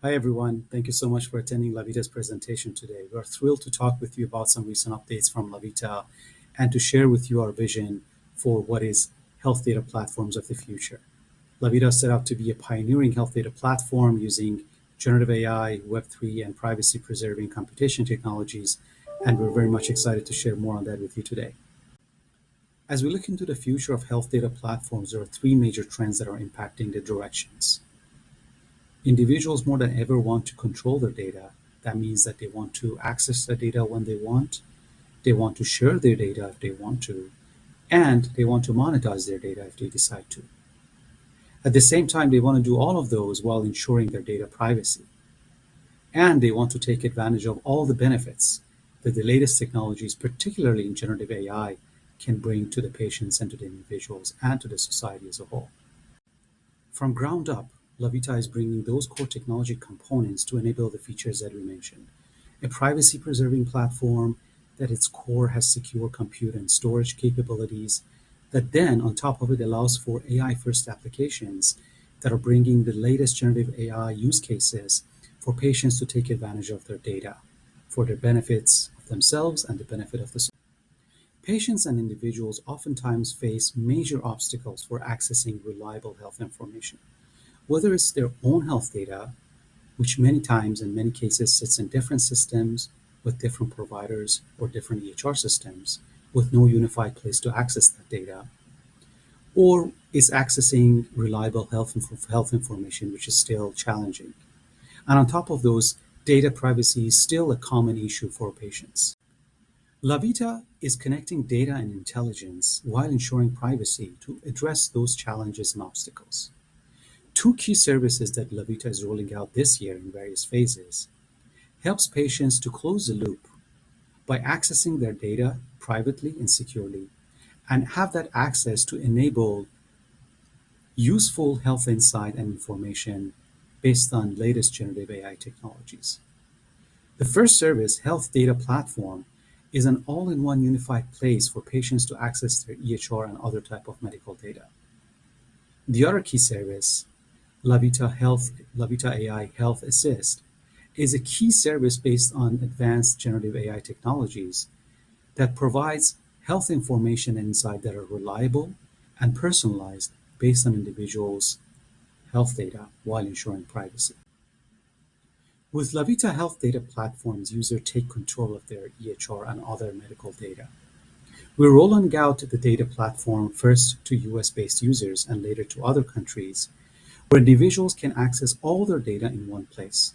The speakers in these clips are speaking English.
Hi, everyone. Thank you so much for attending Lavita's presentation today. We're thrilled to talk with you about some recent updates from Lavita and to share with you our vision for what is health data platforms of the future. Lavita is set out to be a pioneering health data platform using generative AI, Web3, and privacy preserving computation technologies, and we're very much excited to share more on that with you today. As we look into the future of health data platforms, there are three major trends that are impacting the directions. Individuals more than ever want to control their data. That means that they want to access the data when they want to share their data if they want to, and they want to monetize their data if they decide to. At the same time, they want to do all of those while ensuring their data privacy. And they want to take advantage of all the benefits that the latest technologies, particularly in generative AI, can bring to the patients and to the individuals and to the society as a whole. From ground up, Lavita is bringing those core technology components to enable the features that we mentioned. A privacy-preserving platform that its core has secure compute and storage capabilities, that then on top of it allows for AI-first applications that are bringing the latest generative AI use cases for patients to take advantage of their data for their benefits of themselves and the benefit of the society. Patients and individuals oftentimes face major obstacles for accessing reliable health information, whether it's their own health data, which many times in many cases sits in different systems with different providers or different EHR systems with no unified place to access that data, or is accessing reliable health information, which is still challenging. And on top of those, data privacy is still a common issue for patients. Lavita is connecting data and intelligence while ensuring privacy to address those challenges and obstacles. Two key services that Lavita is rolling out this year in various phases helps patients to close the loop by accessing their data privately and securely and have that access to enable useful health insight and information based on latest generative AI technologies. The first service, Health Data Platform, is an all-in-one unified place for patients to access their EHR and other type of medical data. The other key service, Lavita AI Health Assist, is a key service based on advanced generative AI technologies that provides health information and insight that are reliable and personalized based on individuals' health data while ensuring privacy. With Lavita Health Data Platforms, users take control of their EHR and other medical data. We're rolling out the data platform first to US-based users and later to other countries where individuals can access all their data in one place.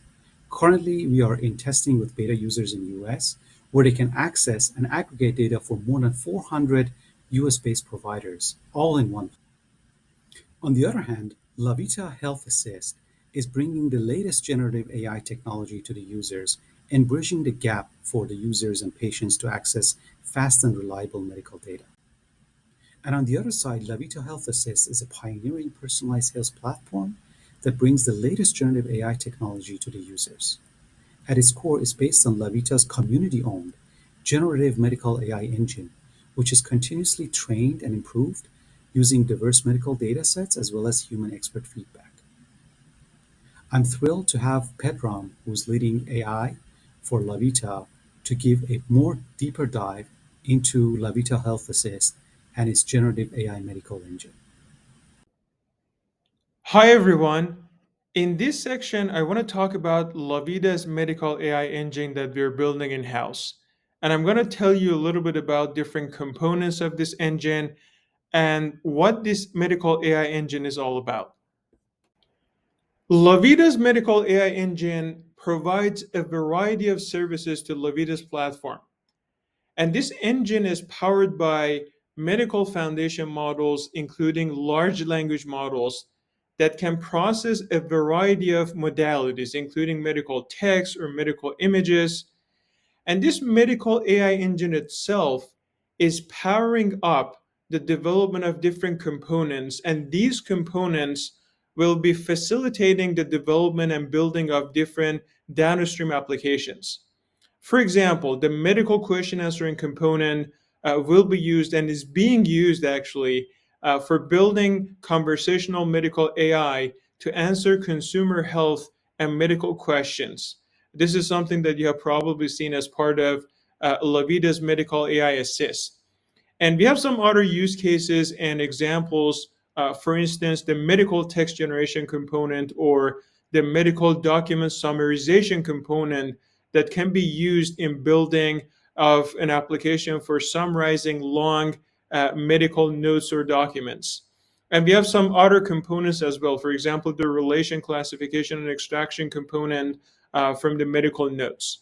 Currently, we are in testing with beta users in US where they can access and aggregate data for more than 400 US-based providers, all in one. On the other hand, Lavita Health Assist is bringing the latest generative AI technology to the users and bridging the gap for the users and patients to access fast and reliable medical data. And on the other side, Lavita Health Assist is a pioneering personalized health platform that brings the latest generative AI technology to the users. At its core, is based on Lavita's community-owned generative medical AI engine, which is continuously trained and improved using diverse medical data sets as well as human expert feedback. I'm thrilled to have Pedram, who's leading AI for Lavita, to give a more deeper dive into Lavita Health Assist and its generative AI medical engine. Hi, everyone. In this section, I want to talk about Lavita's medical AI engine that we're building in house. And I'm going to tell you a little bit about different components of this engine and what this medical AI engine is all about. Lavita's medical AI engine provides a variety of services to Lavita's platform. And this engine is powered by medical foundation models, including large language models that can process a variety of modalities, including medical text or medical images. And this medical AI engine itself is powering up the development of different components. And these components will be facilitating the development and building of different downstream applications. For example, the medical question answering component will be used and is being used actually for building conversational medical AI to answer consumer health and medical questions. This is something that you have probably seen as part of Lavita's Medical AI Assist. And we have some other use cases and examples. For instance, the medical text generation component or the medical document summarization component that can be used in building of an application for summarizing long medical notes or documents. And we have some other components as well. For example, the relation classification and extraction component from the medical notes.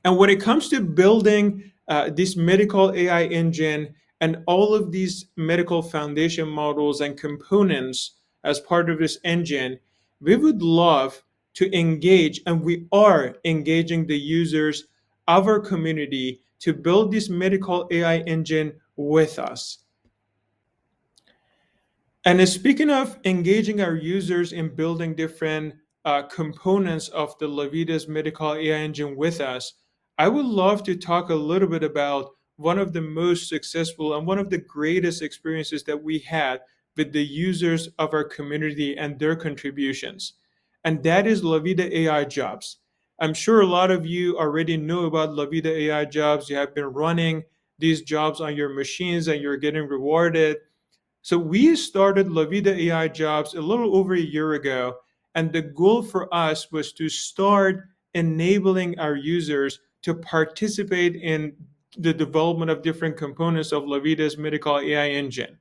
And when it comes to building this medical AI engine and all of these medical foundation models and components as part of this engine, we would love to engage, and we are engaging the users of our community to build this medical AI engine with us. And speaking of engaging our users in building different components of the Lavita's medical AI engine with us, I would love to talk a little bit about one of the most successful and one of the greatest experiences that we had with the users of our community and their contributions. And that is Lavita AI Jobs. I'm sure a lot of you already know about Lavita AI Jobs. You have been running these jobs on your machines and you're getting rewarded. So we started Lavita AI Jobs a little over a year ago, and the goal for us was to start enabling our users to participate in the development of different components of Lavita's medical AI engine.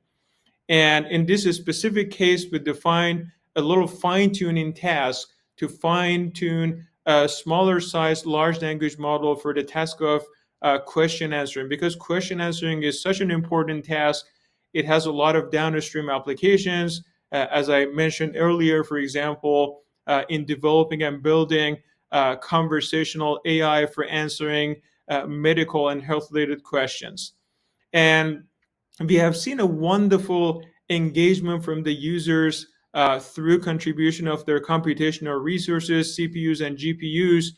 And in this specific case, we define a little fine tuning task to fine tune a smaller size large language model for the task of question answering. Because question answering is such an important task, it has a lot of downstream applications. As I mentioned earlier, for example, in developing and building conversational AI for answering medical and health related questions. And we have seen a wonderful engagement from the users through contribution of their computational resources, CPUs and GPUs.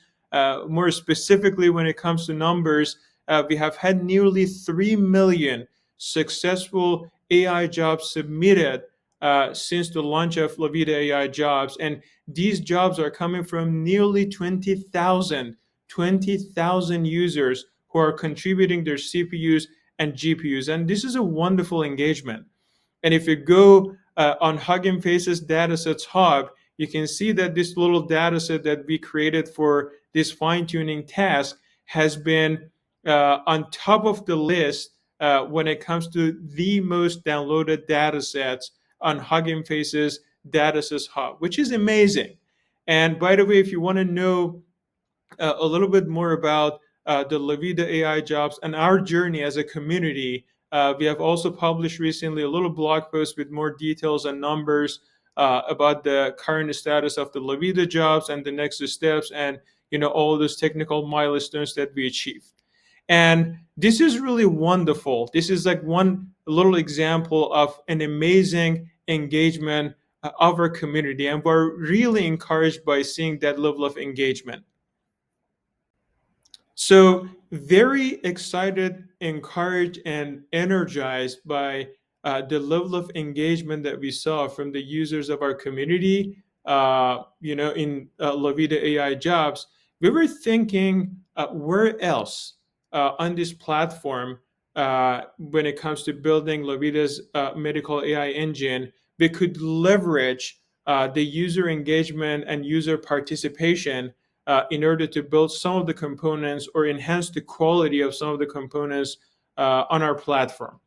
More specifically, when it comes to numbers, we have had nearly 3 million successful AI jobs submitted since the launch of Lavita AI Jobs. And these jobs are coming from nearly 20,000 users who are contributing their CPUs and GPUs. And this is a wonderful engagement. And if you go on Hugging Face's datasets hub, you can see that this little dataset that we created for this fine-tuning task has been on top of the list when it comes to the most downloaded datasets on Hugging Face's datasets hub, which is amazing. And by the way, if you want to know a little bit more about the Lavita AI jobs and our journey as a community, we have also published recently a little blog post with more details and numbers about the current status of the Lavita jobs and the next steps, and all those technical milestones that we achieved. And this is really wonderful. This is like one little example of an amazing engagement of our community, and we're really encouraged by seeing that level of engagement. So, very excited, encouraged, and energized by the level of engagement that we saw from the users of our community, in Lavita AI Jobs. We were thinking, where else on this platform, when it comes to building Lavita's medical AI engine, we could leverage the user engagement and user participation in order to build some of the components or enhance the quality of some of the components on our platform.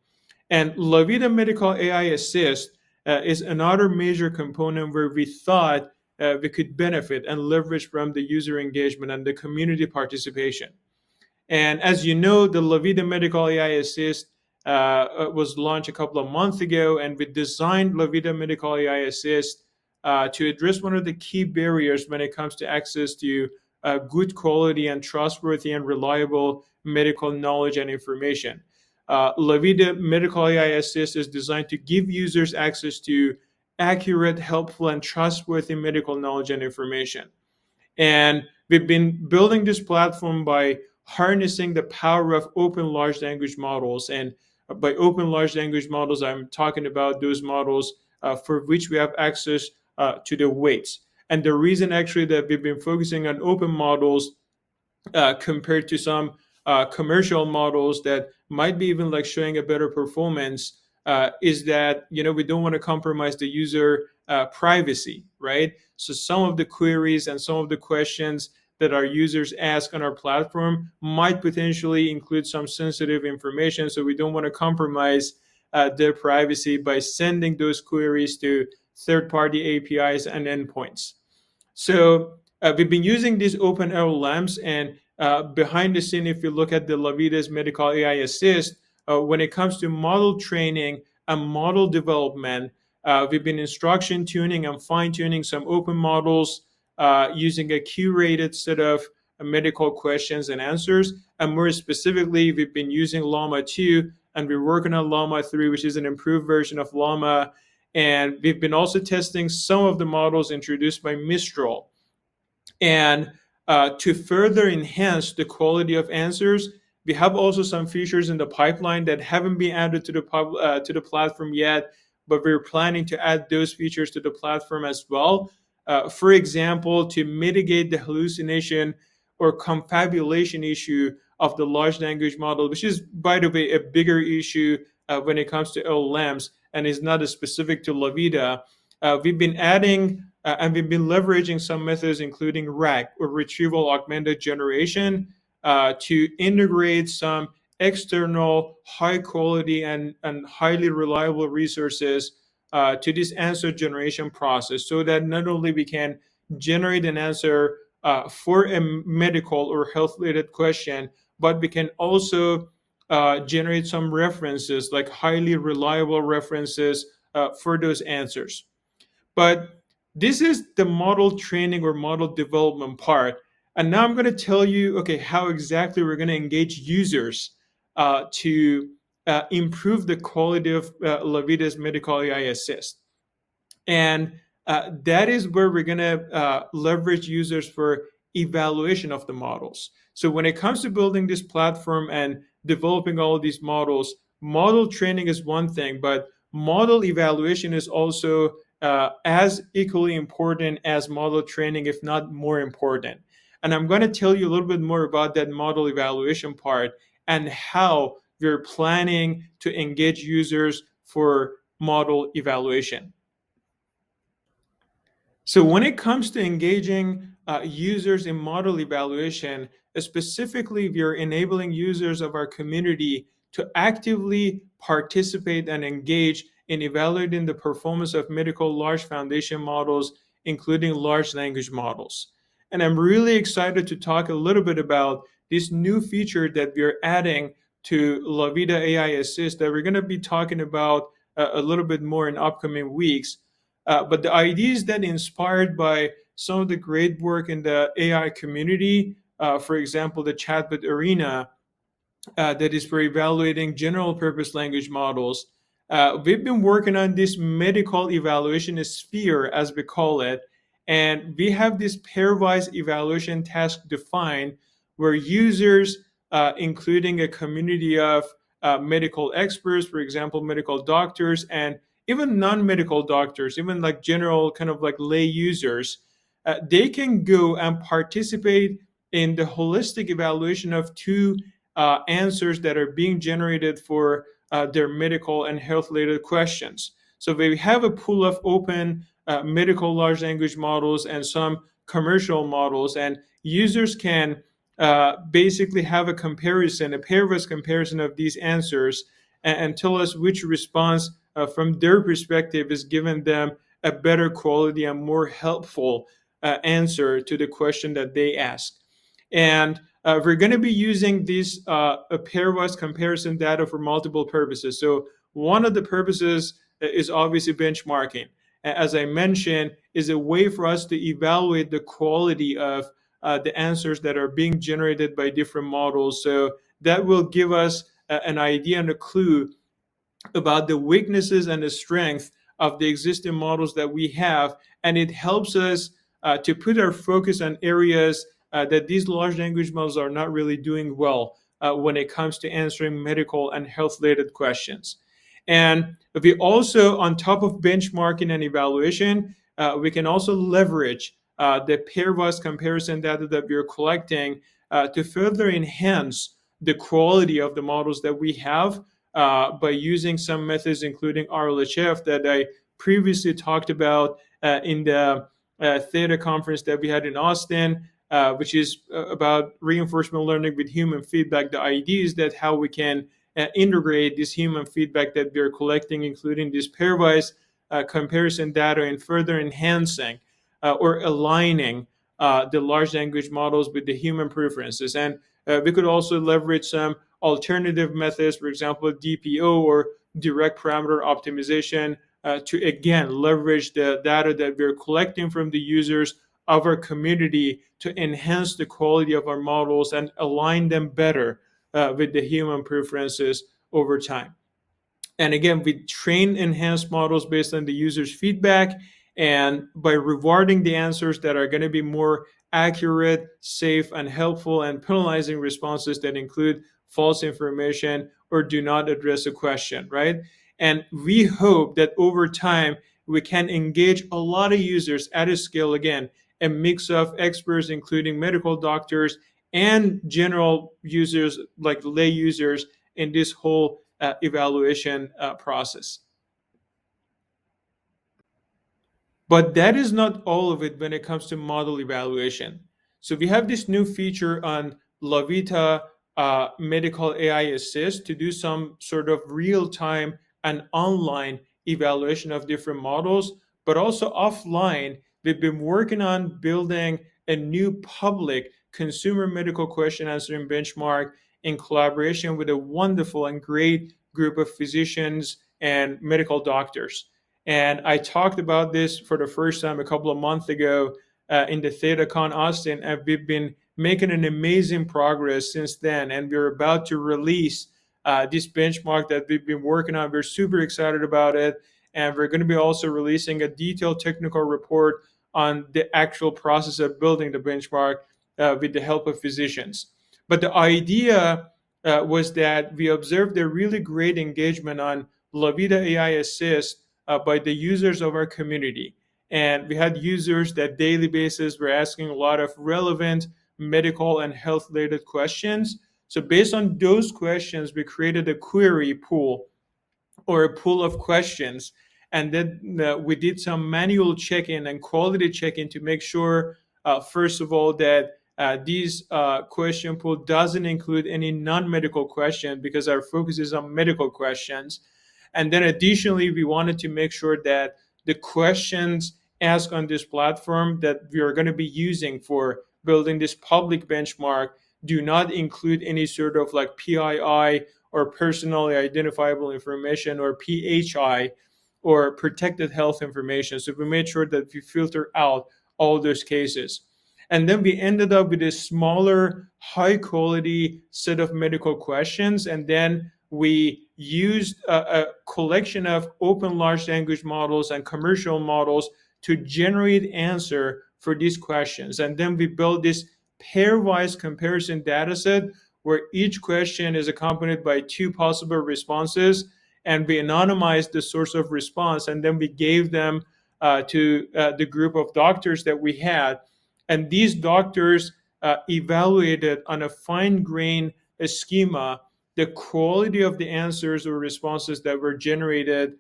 And Lavita Medical AI Assist is another major component where we thought we could benefit and leverage from the user engagement and the community participation. And as you know, the Lavita Medical AI Assist was launched a couple of months ago, and we designed Lavita Medical AI Assist to address one of the key barriers when it comes to access to good quality and trustworthy and reliable medical knowledge and information. Lavita Medical AI Assist is designed to give users access to accurate, helpful, and trustworthy medical knowledge and information. And we've been building this platform by harnessing the power of open large language models. And by open large language models, I'm talking about those models for which we have access to the weights. And the reason actually that we've been focusing on open models compared to some commercial models that might be even like showing a better performance is that we don't want to compromise the user privacy, right? So some of the queries and some of the questions that our users ask on our platform might potentially include some sensitive information, so we don't want to compromise their privacy by sending those queries to third-party APIs and endpoints. So we've been using these open LLMs, and behind the scene, if you look at the Lavita's Medical AI Assist, when it comes to model training and model development, we've been instruction tuning and fine tuning some open models using a curated set of medical questions and answers. And more specifically, we've been using Llama 2, and we're working on Llama 3, which is an improved version of Llama. And we've been also testing some of the models introduced by Mistral. And to further enhance the quality of answers, we have also some features in the pipeline that haven't been added to the platform yet, but we're planning to add those features to the platform as well. For example, to mitigate the hallucination or confabulation issue of the large language model, which is, by the way, a bigger issue when it comes to LLMs and is not as specific to Lavita. We've been adding and we've been leveraging some methods, including RAG, or retrieval augmented generation, to integrate some external, high quality, and highly reliable resources to this answer generation process, so that not only we can generate an answer for a medical or health related question, but we can also generate some references, like highly reliable references for those answers. But this is the model training or model development part. And now I'm going to tell you, okay, how exactly we're going to engage users to improve the quality of Lavita's Medical AI Assist. And that is where we're going to leverage users for evaluation of the models. So when it comes to building this platform and developing all of these models, model training is one thing, but model evaluation is also as equally important as model training, if not more important. And I'm going to tell you a little bit more about that model evaluation part and how we're planning to engage users for model evaluation. So when it comes to engaging users in model evaluation, specifically, we are enabling users of our community to actively participate and engage in evaluating the performance of medical large foundation models, including large language models. And I'm really excited to talk a little bit about this new feature that we're adding to Lavita AI Assist that we're going to be talking about a little bit more in upcoming weeks. But the idea is then inspired by some of the great work in the AI community. For example, the chatbot arena that is for evaluating general purpose language models. We've been working on this medical evaluation sphere, as we call it, and we have this pairwise evaluation task defined where users, including a community of medical experts, for example, medical doctors, and even non-medical doctors, even like general kind of like lay users, they can go and participate in the holistic evaluation of two answers that are being generated for their medical and health related questions. So we have a pool of open medical large language models and some commercial models, and users can basically have a comparison, a pairwise comparison of these answers, and tell us which response from their perspective is giving them a better quality and more helpful answer to the question that they ask. And we're going to be using this pairwise comparison data for multiple purposes. So one of the purposes is obviously benchmarking. As I mentioned, is a way for us to evaluate the quality of the answers that are being generated by different models. So that will give us an idea and a clue about the weaknesses and the strength of the existing models that we have, and it helps us to put our focus on areas that these large language models are not really doing well when it comes to answering medical and health related questions. And we also, on top of benchmarking and evaluation, we can also leverage the pairwise comparison data that we're collecting to further enhance the quality of the models that we have by using some methods, including RLHF, that I previously talked about in the Theta conference that we had in Austin, which is about reinforcement learning with human feedback. The idea is that how we can integrate this human feedback that we're collecting, including this pairwise comparison data, and further enhancing or aligning the large language models with the human preferences. And we could also leverage some alternative methods, for example, DPO or direct parameter optimization, to again leverage the data that we're collecting from the users of our community to enhance the quality of our models and align them better with the human preferences over time. And again, we train enhanced models based on the user's feedback. And by rewarding the answers that are going to be more accurate, safe, and helpful, and penalizing responses that include false information or do not address a question, right? And we hope that over time, we can engage a lot of users at a scale, again, a mix of experts, including medical doctors and general users, like lay users, in this whole evaluation process. But that is not all of it when it comes to model evaluation. So we have this new feature on Lavita Medical AI Assist to do some sort of real time and online evaluation of different models, but also offline. We've been working on building a new public consumer medical question answering benchmark in collaboration with a wonderful and great group of physicians and medical doctors. And I talked about this for the first time a couple of months ago in the ThetaCon Austin, and we've been making an amazing progress since then. And we're about to release this benchmark that we've been working on. We're super excited about it. And we're going to be also releasing a detailed technical report on the actual process of building the benchmark with the help of physicians. But the idea was that we observed a really great engagement on Lavita AI Assist by the users of our community. And we had users that daily basis were asking a lot of relevant medical and health related questions. So based on those questions, we created a query pool or a pool of questions. And then we did some manual check-in and quality check-in to make sure, first of all, that these question pool doesn't include any non-medical question, because our focus is on medical questions. And then additionally, we wanted to make sure that the questions asked on this platform that we are going to be using for building this public benchmark do not include any sort of like PII or personally identifiable information, or PHI, or protected health information. So we made sure that we filter out all those cases. And then we ended up with a smaller, high quality set of medical questions. And then we used a collection of open large language models and commercial models to generate answer for these questions. And then we built this pairwise comparison data set where each question is accompanied by two possible responses, and we anonymized the source of response, and then we gave them to the group of doctors that we had. And these doctors evaluated on a fine-grained schema the quality of the answers or responses that were generated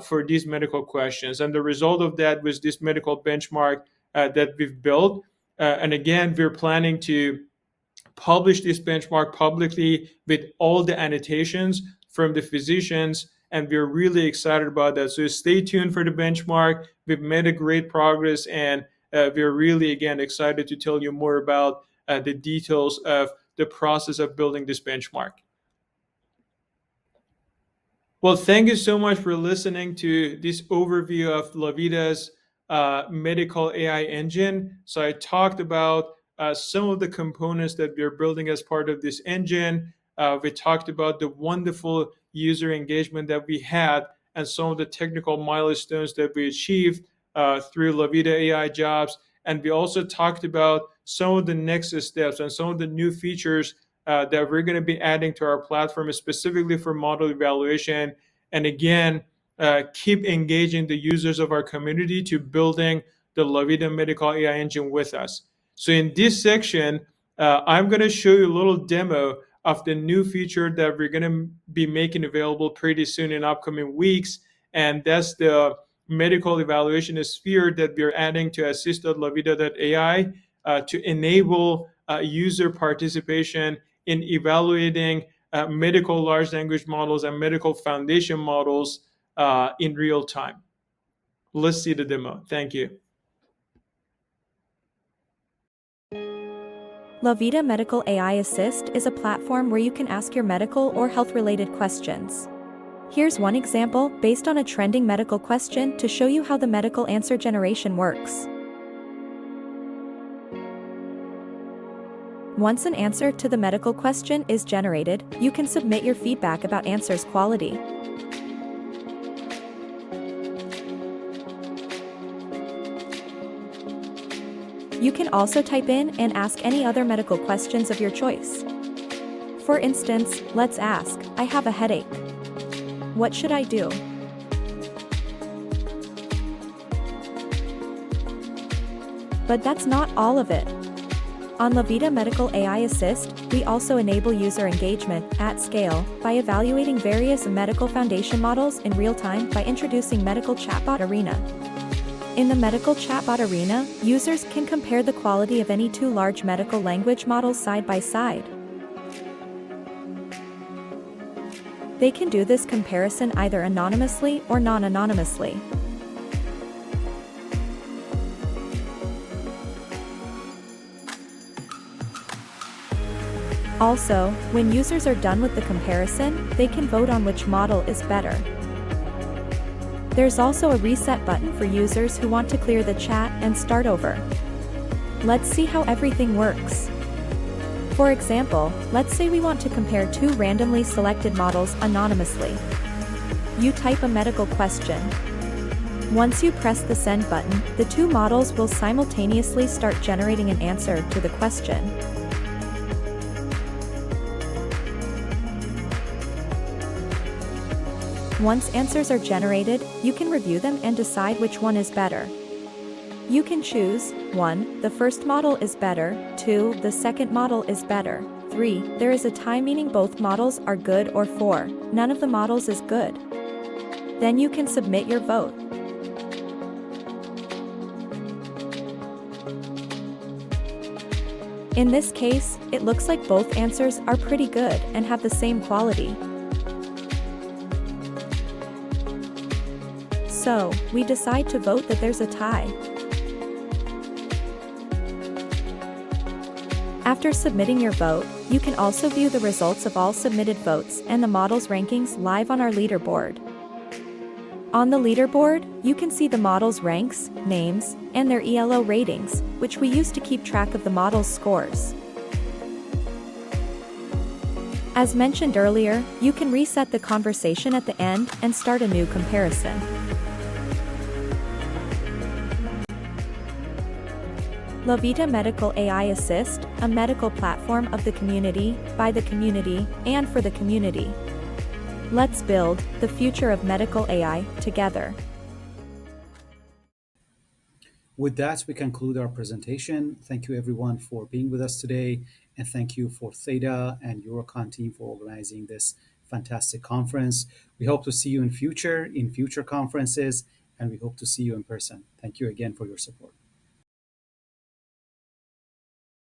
for these medical questions. And the result of that was this medical benchmark that we've built. And again, we're planning to publish this benchmark publicly with all the annotations from the physicians. And we're really excited about that. So stay tuned for the benchmark. We've made a great progress, and we're really, again, excited to tell you more about the details of the process of building this benchmark. Well, thank you so much for listening to this overview of Lavita's medical AI engine. So I talked about some of the components that we're building as part of this engine. We talked about the wonderful user engagement that we had and some of the technical milestones that we achieved through Lavita AI Jobs. And we also talked about some of the next steps and some of the new features that we're going to be adding to our platform, specifically for model evaluation. And again, keep engaging the users of our community to building the Lavita Medical AI engine with us. So in this section, I'm going to show you a little demo of the new feature that we're going to be making available pretty soon in upcoming weeks. And that's the medical evaluation sphere that we're adding to assist.lavita.ai to enable user participation in evaluating medical large language models and medical foundation models in real time. Let's see the demo. Thank you. Lavita Medical AI Assist is a platform where you can ask your medical or health-related questions. Here's one example based on a trending medical question to show you how the medical answer generation works. Once an answer to the medical question is generated, you can submit your feedback about answer's quality. You can also type in and ask any other medical questions of your choice. For instance, let's ask, I have a headache. What should I do? But that's not all of it. On Lavita Medical AI Assist, we also enable user engagement at scale by evaluating various medical foundation models in real time by introducing Medical Chatbot Arena. In the Medical Chatbot Arena, users can compare the quality of any two large medical language models side by side. They can do this comparison either anonymously or non-anonymously. Also, when users are done with the comparison, they can vote on which model is better. There's also a reset button for users who want to clear the chat and start over. Let's see how everything works. For example, let's say we want to compare two randomly selected models anonymously. You type a medical question. Once you press the send button, the two models will simultaneously start generating an answer to the question. Once answers are generated, you can review them and decide which one is better. You can choose 1. The first model is better, 2. The second model is better, 3. There is a tie meaning both models are good, or 4. None of the models is good. Then you can submit your vote. In this case, it looks like both answers are pretty good and have the same quality. So, we decide to vote that there's a tie. After submitting your vote, you can also view the results of all submitted votes and the model's rankings live on our leaderboard. On the leaderboard, you can see the model's ranks, names, and their ELO ratings, which we use to keep track of the model's scores. As mentioned earlier, you can reset the conversation at the end and start a new comparison. Lavita Medical AI Assist, a medical platform of the community, by the community, and for the community. Let's build the future of medical AI together. With that, we conclude our presentation. Thank you everyone for being with us today, and thank you for Theta and EuroCon team for organizing this fantastic conference. We hope to see you in future conferences, and we hope to see you in person. Thank you again for your support.